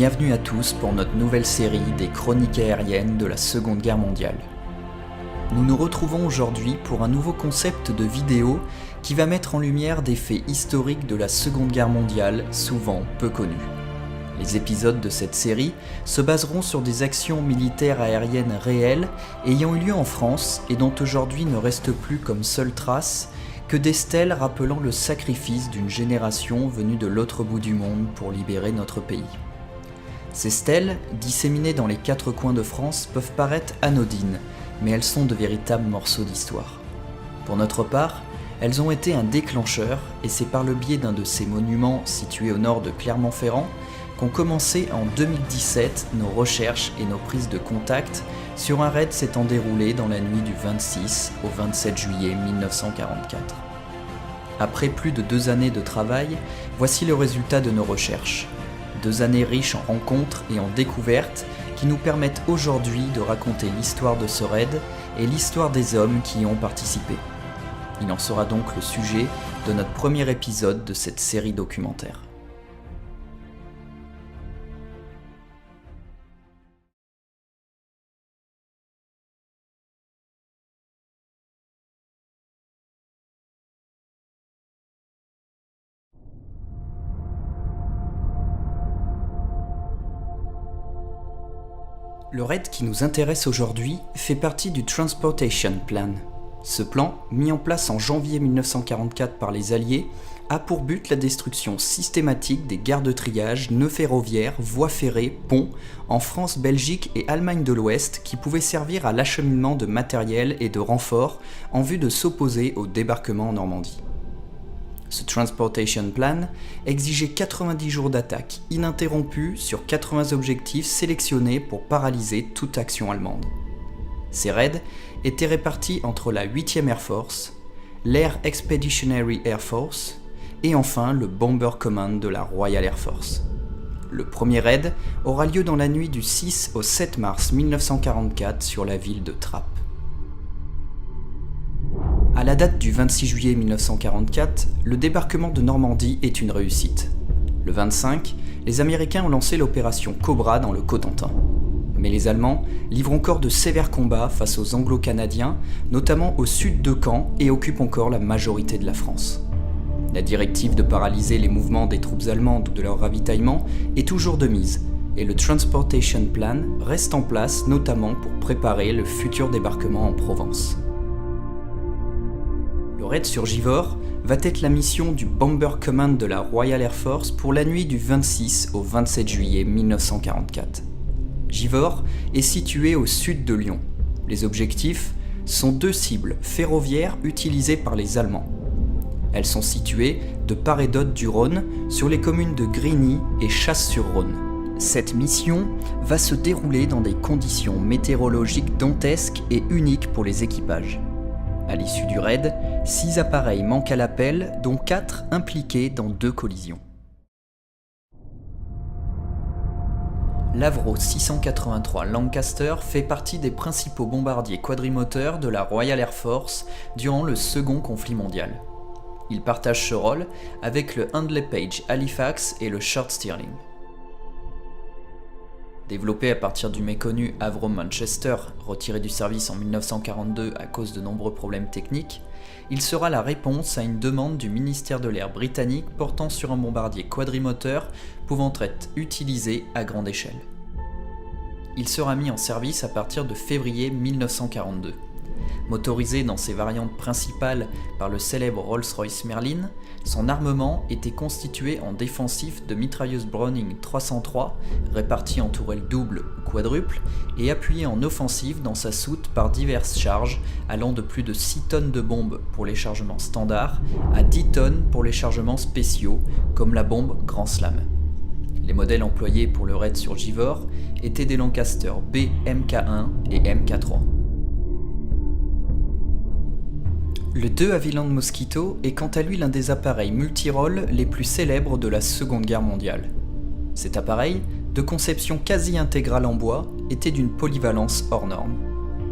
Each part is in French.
bienvenue à tous pour notre nouvelle série des chroniques aériennes de la Seconde Guerre mondiale. Nous nous retrouvons aujourd'hui pour un nouveau concept de vidéo qui va mettre en lumière des faits historiques de la Seconde Guerre mondiale, souvent peu connus. Les épisodes de cette série se baseront sur des actions militaires aériennes réelles ayant eu lieu en France et dont aujourd'hui ne reste plus comme seule trace que des stèles rappelant le sacrifice d'une génération venue de l'autre bout du monde pour libérer notre pays. Ces stèles, disséminées dans les 4 coins de France, peuvent paraître anodines, mais elles sont de véritables morceaux d'histoire. Pour notre part, elles ont été un déclencheur, et c'est par le biais d'un de ces monuments situés au nord de Clermont-Ferrand qu'ont commencé en 2017 nos recherches et nos prises de contact sur un raid s'étant déroulé dans la nuit du 26 au 27 juillet 1944. Après plus de 2 années de travail, voici le résultat de nos recherches. 2 années riches en rencontres et en découvertes qui nous permettent aujourd'hui de raconter l'histoire de ce raid et l'histoire des hommes qui y ont participé. Il en sera donc le sujet de notre premier épisode de cette série documentaire. Le raid qui nous intéresse aujourd'hui fait partie du Transportation Plan. Ce plan, mis en place en janvier 1944 par les Alliés, a pour but la destruction systématique des gares de triage, nœuds ferroviaires, voies ferrées, ponts en France, Belgique et Allemagne de l'Ouest qui pouvaient servir à l'acheminement de matériel et de renforts en vue de s'opposer au débarquement en Normandie. Ce Transportation Plan exigeait 90 jours d'attaque ininterrompue sur 80 objectifs sélectionnés pour paralyser toute action allemande. Ces raids étaient répartis entre la 8e Air Force, l'Air Expeditionary Air Force et enfin le Bomber Command de la Royal Air Force. Le premier raid aura lieu dans la nuit du 6 au 7 mars 1944 sur la ville de Trappes. À la date du 26 juillet 1944, le débarquement de Normandie est une réussite. Le 25, les Américains ont lancé l'opération Cobra dans le Cotentin. Mais les Allemands livrent encore de sévères combats face aux Anglo-Canadiens, notamment au sud de Caen, et occupent encore la majorité de la France. La directive de paralyser les mouvements des troupes allemandes ou de leur ravitaillement est toujours de mise, et le Transportation Plan reste en place notamment pour préparer le futur débarquement en Provence. Le raid sur Givors va être la mission du Bomber Command de la Royal Air Force pour la nuit du 26 au 27 juillet 1944. Givors est situé au sud de Lyon. Les objectifs sont 2 cibles ferroviaires utilisées par les Allemands. Elles sont situées de part et d'autre du Rhône, sur les communes de Grigny et Chasse-sur-Rhône. Cette mission va se dérouler dans des conditions météorologiques dantesques et uniques pour les équipages. À l'issue du raid, 6 appareils manquent à l'appel, dont 4 impliqués dans 2 collisions. L'Avro 683 Lancaster fait partie des principaux bombardiers quadrimoteurs de la Royal Air Force durant le second conflit mondial. Il partage ce rôle avec le Handley Page Halifax et le Short Stirling. Développé à partir du méconnu Avro Manchester, retiré du service en 1942 à cause de nombreux problèmes techniques, il sera la réponse à une demande du ministère de l'Air britannique portant sur un bombardier quadrimoteur pouvant être utilisé à grande échelle. Il sera mis en service à partir de février 1942. Motorisé dans ses variantes principales par le célèbre Rolls-Royce Merlin, son armement était constitué en défensif de mitrailleuses Browning 303, réparties en tourelles doubles ou quadruples, et appuyé en offensive dans sa soute par diverses charges allant de plus de 6 tonnes de bombes pour les chargements standards à 10 tonnes pour les chargements spéciaux, comme la bombe Grand Slam. Les modèles employés pour le raid sur Givors étaient des Lancaster B Mk1 et Mk3. Le 2 Havilland Mosquito est quant à lui l'un des appareils multirôles les plus célèbres de la Seconde Guerre mondiale. Cet appareil, de conception quasi intégrale en bois, était d'une polyvalence hors norme.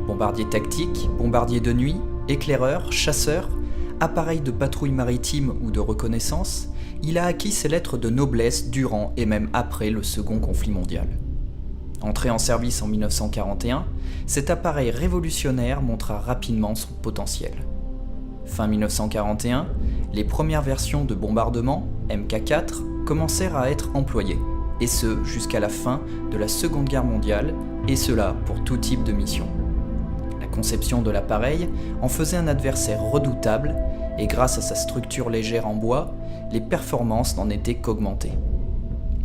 Bombardier tactique, bombardier de nuit, éclaireur, chasseur, appareil de patrouille maritime ou de reconnaissance, il a acquis ses lettres de noblesse durant et même après le Second conflit mondial. Entré en service en 1941, cet appareil révolutionnaire montra rapidement son potentiel. Fin 1941, les premières versions de bombardement, Mk4, commencèrent à être employées, et ce jusqu'à la fin de la Seconde Guerre mondiale, et cela pour tout type de mission. La conception de l'appareil en faisait un adversaire redoutable, et grâce à sa structure légère en bois, les performances n'en étaient qu'augmentées.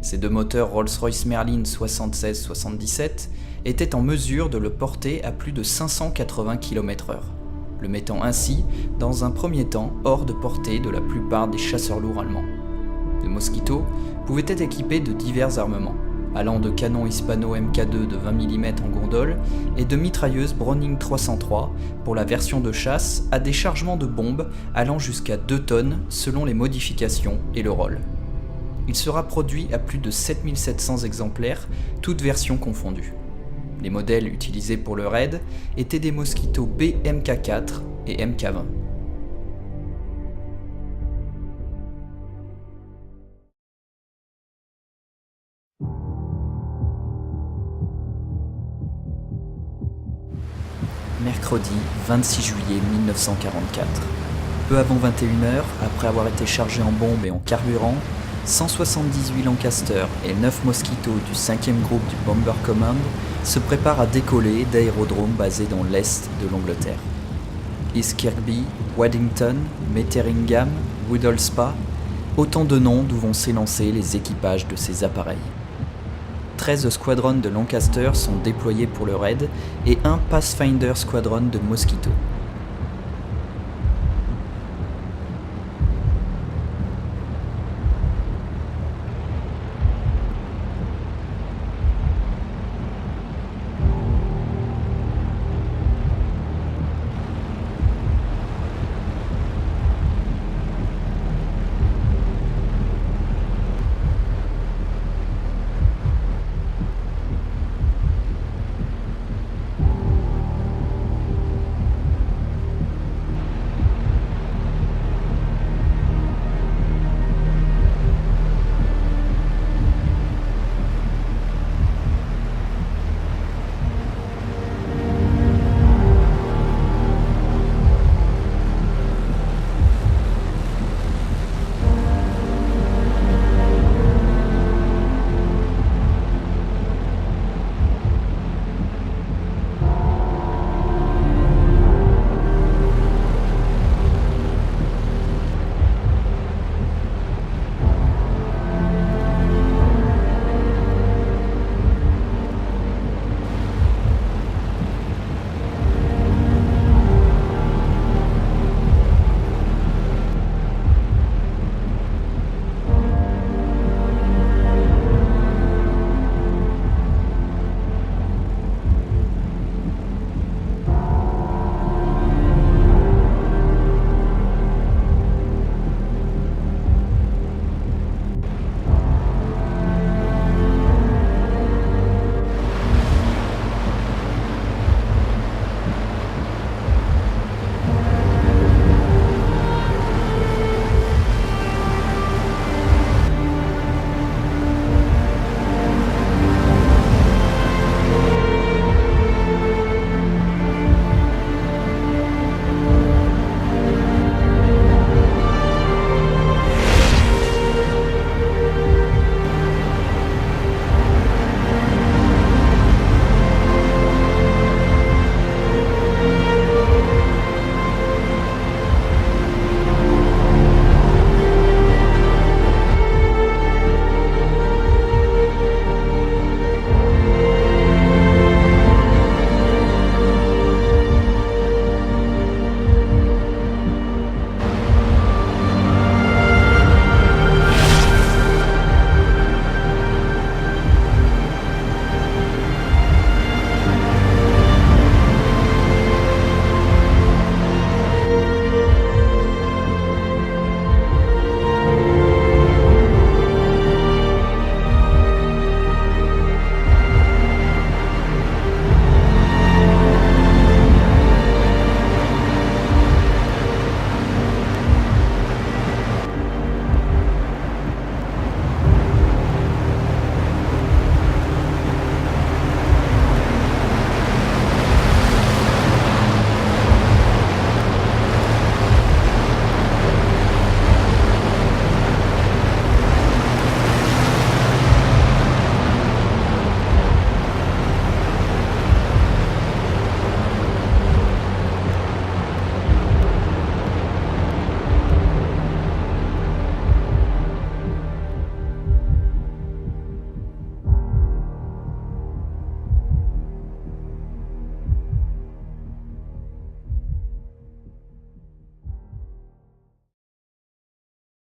Ces deux moteurs Rolls-Royce Merlin 76-77 étaient en mesure de le porter à plus de 580 km/h, le mettant ainsi, dans un premier temps, hors de portée de la plupart des chasseurs lourds allemands. Le Mosquito pouvait être équipé de divers armements, allant de canons Hispano Mk2 de 20 mm en gondole et de mitrailleuses Browning 303 pour la version de chasse à des chargements de bombes allant jusqu'à 2 tonnes selon les modifications et le rôle. Il sera produit à plus de 7700 exemplaires, toutes versions confondues. Les modèles utilisés pour le raid étaient des Mosquito B Mk4 et Mk20. Mercredi 26 juillet 1944. Peu avant 21h, après avoir été chargé en bombes et en carburant, 178 Lancaster et 9 Mosquito du 5e groupe du Bomber Command se préparent à décoller d'aérodromes basés dans l'est de l'Angleterre. East Kirkby, Waddington, Metheringham, Woodhall-Spa, autant de noms d'où vont s'élancer les équipages de ces appareils. 13 squadrons de Lancaster sont déployés pour le raid et un Pathfinder Squadron de Mosquito,